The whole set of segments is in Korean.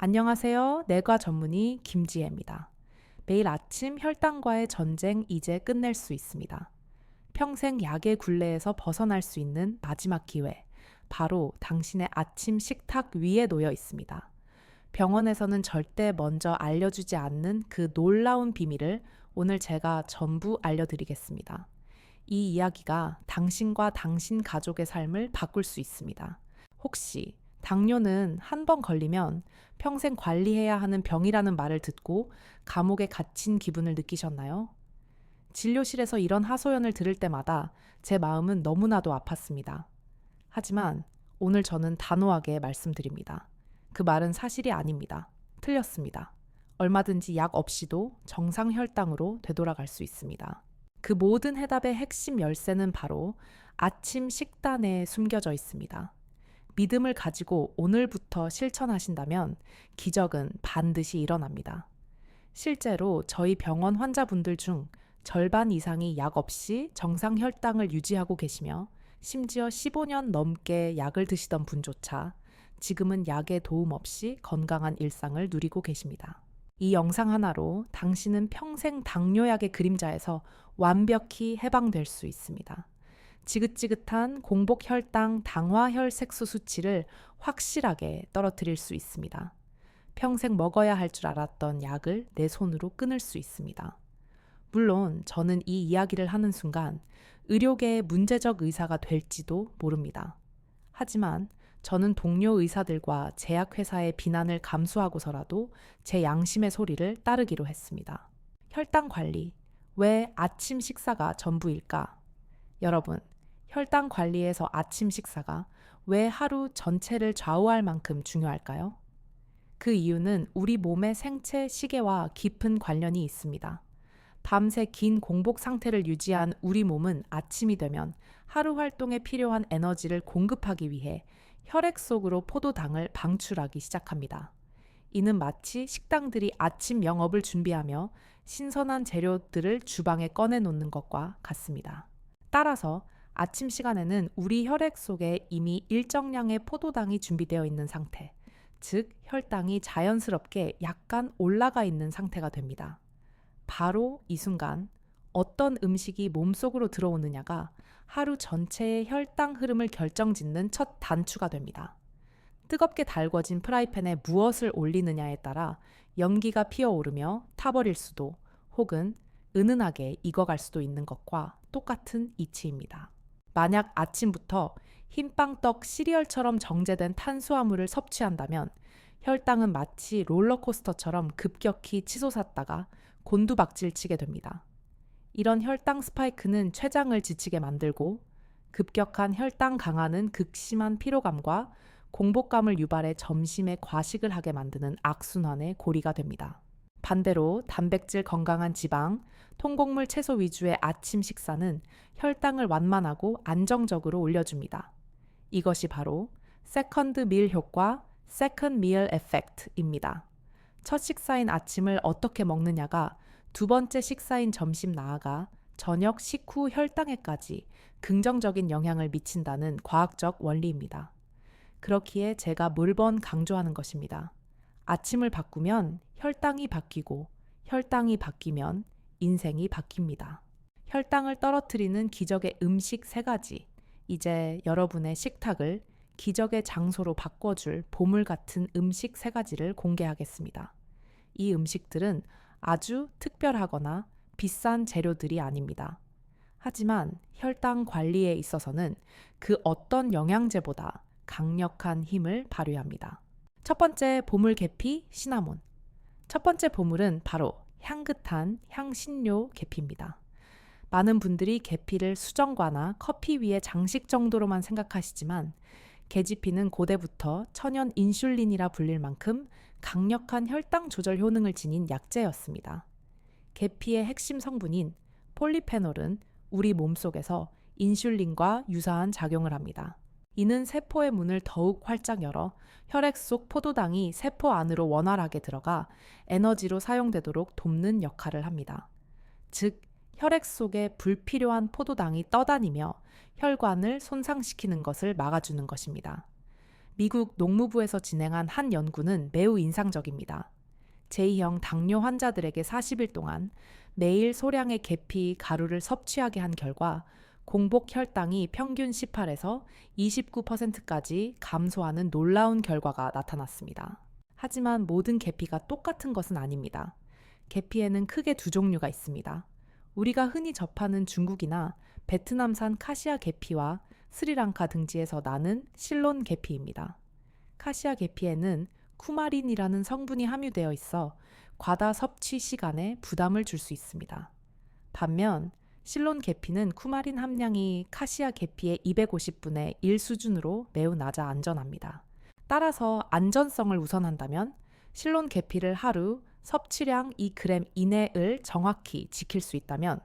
안녕하세요. 뇌과 전문의 김지혜입니다. 매일 아침 혈당과의 전쟁 이제 끝낼 수 있습니다. 평생 약의 굴레에서 벗어날 수 있는 마지막 기회, 바로 당신의 아침 식탁 위에 놓여 있습니다. 병원에서는 절대 먼저 알려주지 않는 그 놀라운 비밀을 오늘 제가 전부 알려드리겠습니다. 이 이야기가 당신과 당신 가족의 삶을 바꿀 수 있습니다. 혹시 당뇨는 한 번 걸리면 평생 관리해야 하는 병이라는 말을 듣고 감옥에 갇힌 기분을 느끼셨나요? 진료실에서 이런 하소연을 들을 때마다 제 마음은 너무나도 아팠습니다. 하지만 오늘 저는 단호하게 말씀드립니다. 그 말은 사실이 아닙니다. 틀렸습니다. 얼마든지 약 없이도 정상 혈당으로 되돌아갈 수 있습니다. 그 모든 해답의 핵심 열쇠는 바로 아침 식단에 숨겨져 있습니다. 믿음을 가지고 오늘부터 실천하신다면 기적은 반드시 일어납니다. 실제로 저희 병원 환자분들 중 절반 이상이 약 없이 정상 혈당을 유지하고 계시며 심지어 15년 넘게 약을 드시던 분조차 지금은 약의 도움 없이 건강한 일상을 누리고 계십니다. 이 영상 하나로 당신은 평생 당뇨약의 그림자에서 완벽히 해방될 수 있습니다. 지긋지긋한 공복 혈당 당화 혈색소 수치를 확실하게 떨어뜨릴 수 있습니다. 평생 먹어야 할 줄 알았던 약을 내 손으로 끊을 수 있습니다. 물론 저는 이 이야기를 하는 순간 의료계의 문제적 의사가 될지도 모릅니다. 하지만 저는 동료 의사들과 제약회사의 비난을 감수하고서라도 제 양심의 소리를 따르기로 했습니다. 혈당 관리, 왜 아침 식사가 전부일까? 여러분, 혈당 관리에서 아침 식사가 왜 하루 전체를 좌우할 만큼 중요할까요? 그 이유는 우리 몸의 생체 시계와 깊은 관련이 있습니다. 밤새 긴 공복 상태를 유지한 우리 몸은 아침이 되면 하루 활동에 필요한 에너지를 공급하기 위해 혈액 속으로 포도당을 방출하기 시작합니다. 이는 마치 식당들이 아침 영업을 준비하며 신선한 재료들을 주방에 꺼내 놓는 것과 같습니다. 따라서 아침 시간에는 우리 혈액 속에 이미 일정량의 포도당이 준비되어 있는 상태, 즉 혈당이 자연스럽게 약간 올라가 있는 상태가 됩니다. 바로 이 순간 어떤 음식이 몸속으로 들어오느냐가 하루 전체의 혈당 흐름을 결정짓는 첫 단추가 됩니다. 뜨겁게 달궈진 프라이팬에 무엇을 올리느냐에 따라 연기가 피어오르며 타버릴 수도 혹은 은은하게 익어갈 수도 있는 것과 똑같은 이치입니다. 만약 아침부터 흰빵떡 시리얼처럼 정제된 탄수화물을 섭취한다면 혈당은 마치 롤러코스터처럼 급격히 치솟았다가 곤두박질치게 됩니다. 이런 혈당 스파이크는 췌장을 지치게 만들고 급격한 혈당 강화는 극심한 피로감과 공복감을 유발해 점심에 과식을 하게 만드는 악순환의 고리가 됩니다. 반대로 단백질 건강한 지방, 통곡물 채소 위주의 아침 식사는 혈당을 완만하고 안정적으로 올려줍니다. 이것이 바로 세컨드 밀 효과, 세컨드 밀 에펙트입니다. 첫 식사인 아침을 어떻게 먹느냐가 두 번째 식사인 점심 나아가 저녁 식후 혈당에까지 긍정적인 영향을 미친다는 과학적 원리입니다. 그렇기에 제가 매번 강조하는 것입니다. 아침을 바꾸면 혈당이 바뀌고 혈당이 바뀌면 인생이 바뀝니다. 혈당을 떨어뜨리는 기적의 음식 3가지. 이제 여러분의 식탁을 기적의 장소로 바꿔줄 보물 같은 음식 3가지를 공개하겠습니다. 이 음식들은 아주 특별하거나 비싼 재료들이 아닙니다. 하지만 혈당 관리에 있어서는 그 어떤 영양제보다 강력한 힘을 발휘합니다. 첫 번째 보물 계피 시나몬. 첫 번째 보물은 바로 향긋한 향신료 계피입니다. 많은 분들이 계피를 수정과나 커피 위의 장식 정도로만 생각하시지만 계지피는 고대부터 천연 인슐린이라 불릴 만큼 강력한 혈당 조절 효능을 지닌 약재였습니다. 계피의 핵심 성분인 폴리페놀은 우리 몸속에서 인슐린과 유사한 작용을 합니다. 이는 세포의 문을 더욱 활짝 열어 혈액 속 포도당이 세포 안으로 원활하게 들어가 에너지로 사용되도록 돕는 역할을 합니다. 즉, 혈액 속에 불필요한 포도당이 떠다니며 혈관을 손상시키는 것을 막아주는 것입니다. 미국 농무부에서 진행한 한 연구는 매우 인상적입니다. 제2형 당뇨 환자들에게 40일 동안 매일 소량의 계피 가루를 섭취하게 한 결과 공복 혈당이 평균 18에서 29%까지 감소하는 놀라운 결과가 나타났습니다. 하지만 모든 계피가 똑같은 것은 아닙니다. 계피에는 크게 두 종류가 있습니다. 우리가 흔히 접하는 중국이나 베트남산 카시아 계피와 스리랑카 등지에서 나는 실론 계피입니다. 카시아 계피에는 쿠마린이라는 성분이 함유되어 있어 과다 섭취 시간에 부담을 줄 수 있습니다. 반면 실론 계피는 쿠마린 함량이 카시아 계피의 250분의 1 수준으로 매우 낮아 안전합니다. 따라서 안전성을 우선한다면 실론 계피를 하루 섭취량 2g 이내를 정확히 지킬 수 있다면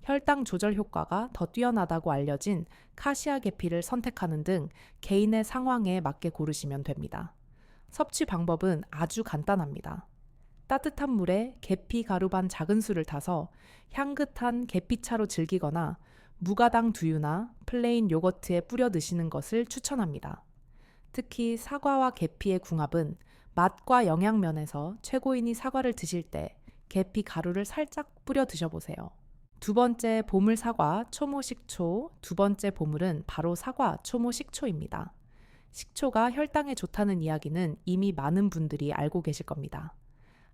혈당 조절 효과가 더 뛰어나다고 알려진 카시아 계피를 선택하는 등 개인의 상황에 맞게 고르시면 됩니다. 섭취 방법은 아주 간단합니다. 따뜻한 물에 계피 가루 반 작은 술을 타서 향긋한 계피차로 즐기거나 무가당 두유나 플레인 요거트에 뿌려 드시는 것을 추천합니다. 특히 사과와 계피의 궁합은 맛과 영양 면에서 최고이니 사과를 드실 때 계피 가루를 살짝 뿌려 드셔보세요. 두 번째 보물 사과 초모 식초, 두 번째 보물은 바로 사과 초모 식초입니다. 식초가 혈당에 좋다는 이야기는 이미 많은 분들이 알고 계실 겁니다.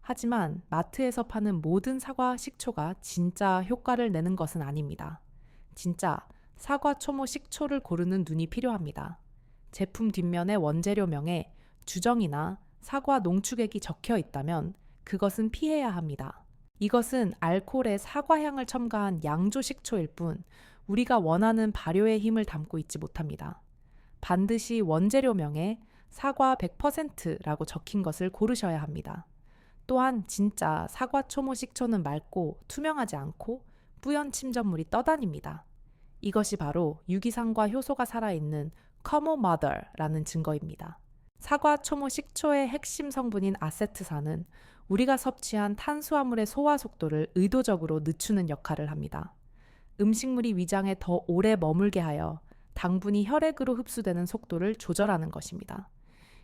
하지만 마트에서 파는 모든 사과 식초가 진짜 효과를 내는 것은 아닙니다. 진짜 사과 초모 식초를 고르는 눈이 필요합니다. 제품 뒷면의 원재료명에 주정이나 사과 농축액이 적혀 있다면 그것은 피해야 합니다. 이것은 알코올에 사과향을 첨가한 양조 식초일 뿐 우리가 원하는 발효의 힘을 담고 있지 못합니다. 반드시 원재료명에 사과 100%라고 적힌 것을 고르셔야 합니다. 또한 진짜 사과 초모 식초는 맑고 투명하지 않고 뿌연 침전물이 떠다닙니다. 이것이 바로 유기산과 효소가 살아있는 커모마더라는 증거입니다. 사과 초모 식초의 핵심 성분인 아세트산은 우리가 섭취한 탄수화물의 소화 속도를 의도적으로 늦추는 역할을 합니다. 음식물이 위장에 더 오래 머물게 하여 당분이 혈액으로 흡수되는 속도를 조절하는 것입니다.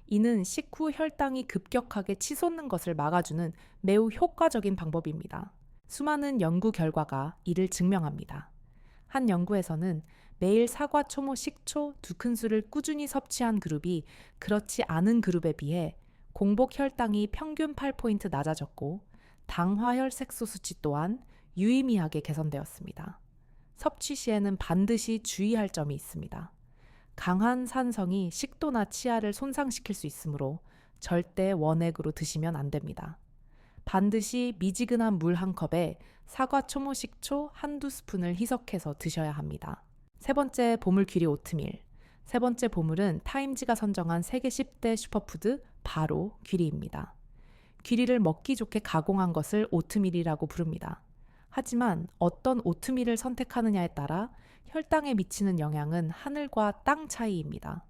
이는 식후 혈당이 급격하게 치솟는 것을 막아주는 매우 효과적인 방법입니다. 수많은 연구 결과가 이를 증명합니다. 한 연구에서는 매일 사과 초모 식초 2큰술을 꾸준히 섭취한 그룹이 그렇지 않은 그룹에 비해 공복 혈당이 평균 8포인트 낮아졌고 당화혈색소 수치 또한 유의미하게 개선되었습니다. 섭취 시에는 반드시 주의할 점이 있습니다. 강한 산성이 식도나 치아를 손상시킬 수 있으므로 절대 원액으로 드시면 안 됩니다. 반드시 미지근한 물 한 컵에 사과 초모 식초 한두 스푼을 희석해서 드셔야 합니다. 세 번째 보물 귀리 오트밀. 세 번째 보물은 타임지가 선정한 세계 10대 슈퍼푸드 바로 귀리입니다. 귀리를 먹기 좋게 가공한 것을 오트밀이라고 부릅니다. 하지만 어떤 오트밀을 선택하느냐에 따라 혈당에 미치는 영향은 하늘과 땅 차이입니다.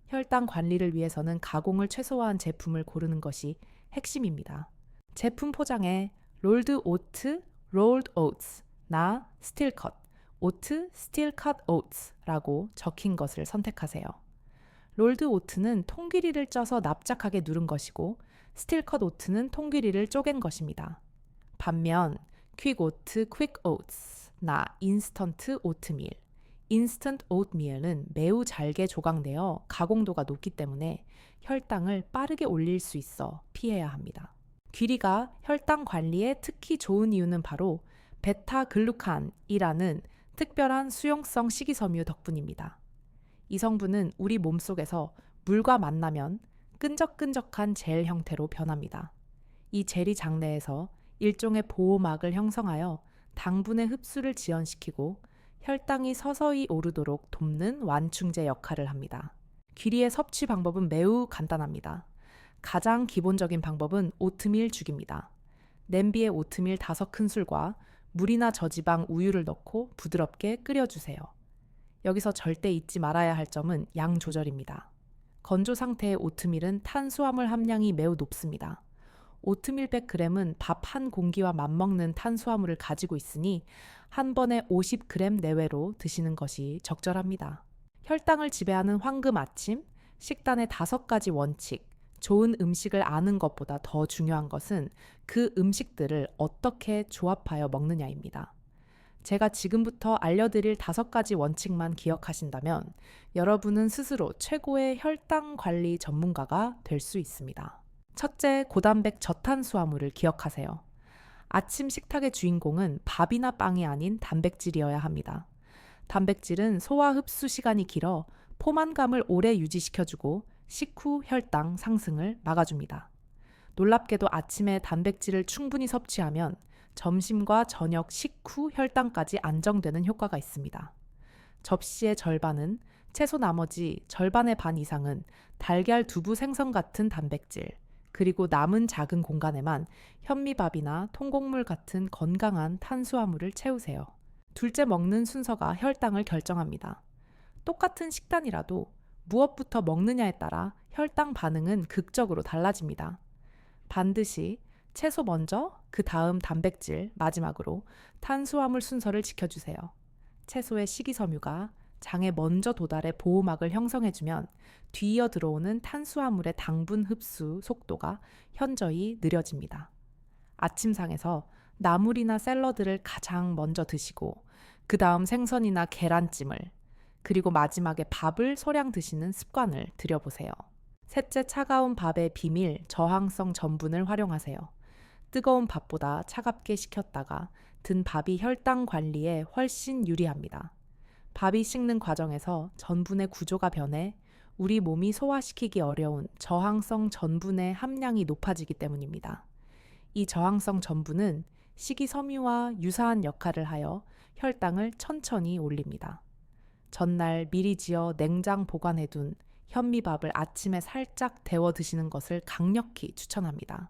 혈당 관리를 위해서는 가공을 최소화한 제품을 고르는 것이 핵심입니다. 제품 포장에 롤드 오트, 롤드 오트스, 나 스틸컷, 오트, 스틸컷 오트스라고 적힌 것을 선택하세요. 롤드 오트는 통귀리를 쪄서 납작하게 누른 것이고 스틸컷 오트는 통귀리를 쪼갠 것입니다. 반면 퀵 오트, 퀵 오트스, 나 인스턴트 오트밀, 인스턴트 오트밀은 매우 잘게 조각내어 가공도가 높기 때문에 혈당을 빠르게 올릴 수 있어 피해야 합니다. 귀리가 혈당 관리에 특히 좋은 이유는 바로 베타글루칸이라는 특별한 수용성 식이섬유 덕분입니다. 이 성분은 우리 몸속에서 물과 만나면 끈적끈적한 젤 형태로 변합니다. 이 젤이 장내에서 일종의 보호막을 형성하여 당분의 흡수를 지연시키고 혈당이 서서히 오르도록 돕는 완충제 역할을 합니다. 귀리의 섭취 방법은 매우 간단합니다. 가장 기본적인 방법은 오트밀 죽입니다. 냄비에 오트밀 5큰술과 물이나 저지방 우유를 넣고 부드럽게 끓여주세요. 여기서 절대 잊지 말아야 할 점은 양 조절입니다. 건조 상태의 오트밀은 탄수화물 함량이 매우 높습니다. 오트밀 100g은 밥 한 공기와 맞먹는 탄수화물을 가지고 있으니 한 번에 50g 내외로 드시는 것이 적절합니다. 혈당을 지배하는 황금 아침, 식단의 5가지 원칙, 좋은 음식을 아는 것보다 더 중요한 것은 그 음식들을 어떻게 조합하여 먹느냐입니다. 제가 지금부터 알려드릴 5가지 원칙만 기억하신다면 여러분은 스스로 최고의 혈당 관리 전문가가 될 수 있습니다. 첫째, 고단백 저탄수화물을 기억하세요. 아침 식탁의 주인공은 밥이나 빵이 아닌 단백질이어야 합니다. 단백질은 소화 흡수 시간이 길어 포만감을 오래 유지시켜주고 식후 혈당 상승을 막아줍니다. 놀랍게도 아침에 단백질을 충분히 섭취하면 점심과 저녁 식후 혈당까지 안정되는 효과가 있습니다. 접시의 절반은 채소 나머지 절반의 반 이상은 달걀, 두부, 생선 같은 단백질, 그리고 남은 작은 공간에만 현미밥이나 통곡물 같은 건강한 탄수화물을 채우세요. 둘째, 먹는 순서가 혈당을 결정합니다. 똑같은 식단이라도 무엇부터 먹느냐에 따라 혈당 반응은 극적으로 달라집니다. 반드시 채소 먼저, 그 다음 단백질, 마지막으로 탄수화물 순서를 지켜주세요. 채소의 식이섬유가 장에 먼저 도달해 보호막을 형성해주면 뒤이어 들어오는 탄수화물의 당분 흡수 속도가 현저히 느려집니다. 아침상에서 나물이나 샐러드를 가장 먼저 드시고 그 다음 생선이나 계란찜을, 그리고 마지막에 밥을 소량 드시는 습관을 들여보세요. 셋째, 차가운 밥의 비밀, 저항성 전분을 활용하세요. 뜨거운 밥보다 차갑게 식혔다가 든 밥이 혈당 관리에 훨씬 유리합니다. 밥이 식는 과정에서 전분의 구조가 변해 우리 몸이 소화시키기 어려운 저항성 전분의 함량이 높아지기 때문입니다. 이 저항성 전분은 식이섬유와 유사한 역할을 하여 혈당을 천천히 올립니다. 전날 미리 지어 냉장 보관해둔 현미밥을 아침에 살짝 데워 드시는 것을 강력히 추천합니다.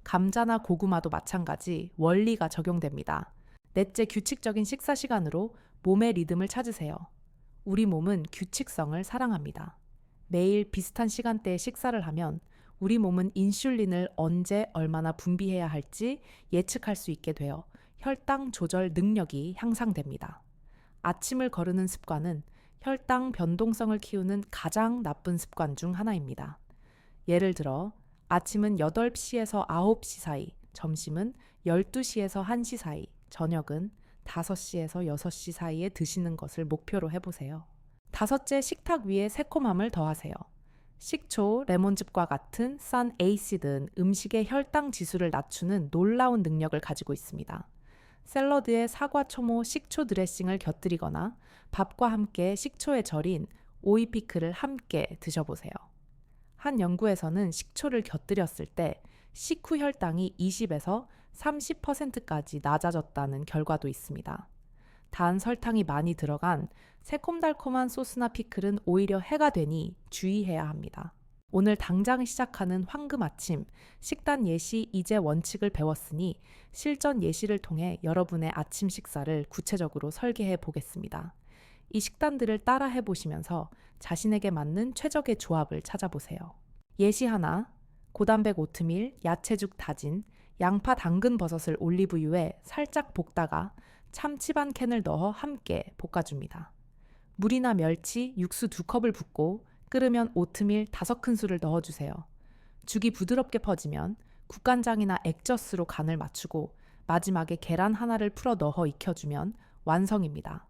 감자나 고구마도 마찬가지 원리가 적용됩니다. 넷째, 규칙적인 식사 시간으로 몸의 리듬을 찾으세요. 우리 몸은 규칙성을 사랑합니다. 매일 비슷한 시간대에 식사를 하면 우리 몸은 인슐린을 언제 얼마나 분비해야 할지 예측할 수 있게 되어 혈당 조절 능력이 향상됩니다. 아침을 거르는 습관은 혈당 변동성을 키우는 가장 나쁜 습관 중 하나입니다. 예를 들어 아침은 8시에서 9시 사이, 점심은 12시에서 1시 사이, 저녁은 5시에서 6시 사이에 드시는 것을 목표로 해보세요. 다섯째, 식탁 위에 새콤함을 더하세요. 식초, 레몬즙과 같은 싼 에이시드는 음식의 혈당 지수를 낮추는 놀라운 능력을 가지고 있습니다. 샐러드에 사과, 초모, 식초 드레싱을 곁들이거나 밥과 함께 식초에 절인 오이 피클을 함께 드셔보세요. 한 연구에서는 식초를 곁들였을 때 식후 혈당이 20에서 30%까지 낮아졌다는 결과도 있습니다. 단 설탕이 많이 들어간 새콤달콤한 소스나 피클은 오히려 해가 되니 주의해야 합니다. 오늘 당장 시작하는 황금 아침, 식단 예시 이제 원칙을 배웠으니 실전 예시를 통해 여러분의 아침 식사를 구체적으로 설계해 보겠습니다. 이 식단들을 따라 해보시면서 자신에게 맞는 최적의 조합을 찾아보세요. 예시 하나, 고단백 오트밀, 야채죽 다진, 양파, 당근, 버섯을 올리브유에 살짝 볶다가 참치 반 캔을 넣어 함께 볶아줍니다. 물이나 멸치, 육수 2컵을 붓고 끓으면 오트밀 5큰술을 넣어주세요. 죽이 부드럽게 퍼지면 국간장이나 액젓으로 간을 맞추고 마지막에 계란 하나를 풀어 넣어 익혀주면 완성입니다.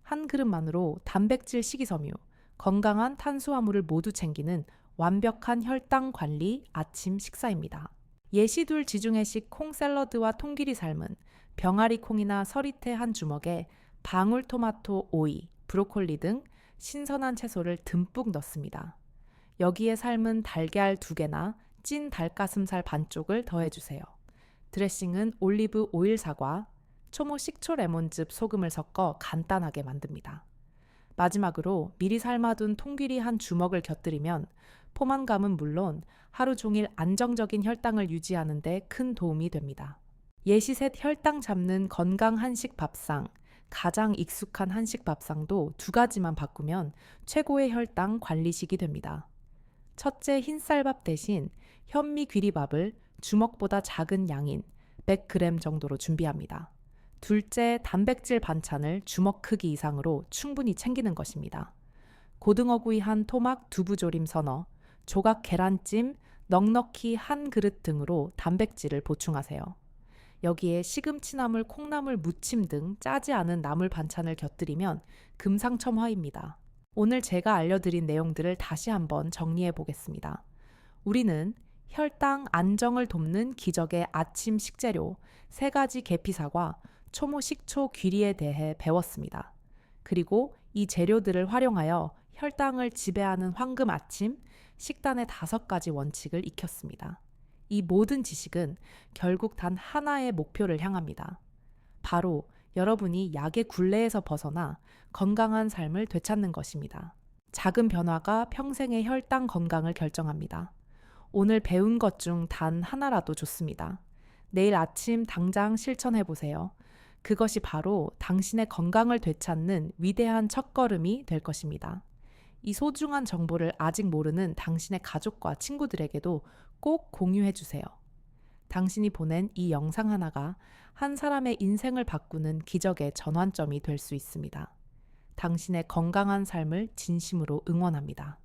한 그릇만으로 단백질, 식이섬유, 건강한 탄수화물을 모두 챙기는 완벽한 혈당 관리 아침 식사입니다. 예시둘 지중해식 콩 샐러드와 통기리 삶은 병아리 콩이나 서리태 한 주먹에 방울토마토, 오이, 브로콜리 등 신선한 채소를 듬뿍 넣습니다. 여기에 삶은 달걀 2개나 찐 닭가슴살 반쪽을 더해주세요. 드레싱은 올리브 오일, 사과, 초모, 식초, 레몬즙, 소금을 섞어 간단하게 만듭니다. 마지막으로 미리 삶아둔 통귀리 한 주먹을 곁들이면 포만감은 물론 하루 종일 안정적인 혈당을 유지하는 데 큰 도움이 됩니다. 예시셋 혈당 잡는 건강 한식 밥상, 가장 익숙한 한식 밥상도 2가지만 바꾸면 최고의 혈당 관리식이 됩니다. 첫째, 흰쌀밥 대신 현미 귀리밥을 주먹보다 작은 양인 100g 정도로 준비합니다. 둘째, 단백질 반찬을 주먹 크기 이상으로 충분히 챙기는 것입니다. 고등어구이 한 토막 두부조림 서너, 조각 계란찜, 넉넉히 한 그릇 등으로 단백질을 보충하세요. 여기에 시금치나물, 콩나물, 무침 등 짜지 않은 나물 반찬을 곁들이면 금상첨화입니다. 오늘 제가 알려드린 내용들을 다시 한번 정리해 보겠습니다. 우리는 혈당 안정을 돕는 기적의 아침 식재료 3가지 계피사과, 초모 식초 귀리에 대해 배웠습니다. 그리고 이 재료들을 활용하여 혈당을 지배하는 황금 아침, 식단의 5가지 원칙을 익혔습니다. 이 모든 지식은 결국 단 하나의 목표를 향합니다. 바로 여러분이 약의 굴레에서 벗어나 건강한 삶을 되찾는 것입니다. 작은 변화가 평생의 혈당 건강을 결정합니다. 오늘 배운 것 중 단 하나라도 좋습니다. 내일 아침 당장 실천해 보세요. 그것이 바로 당신의 건강을 되찾는 위대한 첫걸음이 될 것입니다. 이 소중한 정보를 아직 모르는 당신의 가족과 친구들에게도 꼭 공유해 주세요. 당신이 보낸 이 영상 하나가 한 사람의 인생을 바꾸는 기적의 전환점이 될 수 있습니다. 당신의 건강한 삶을 진심으로 응원합니다.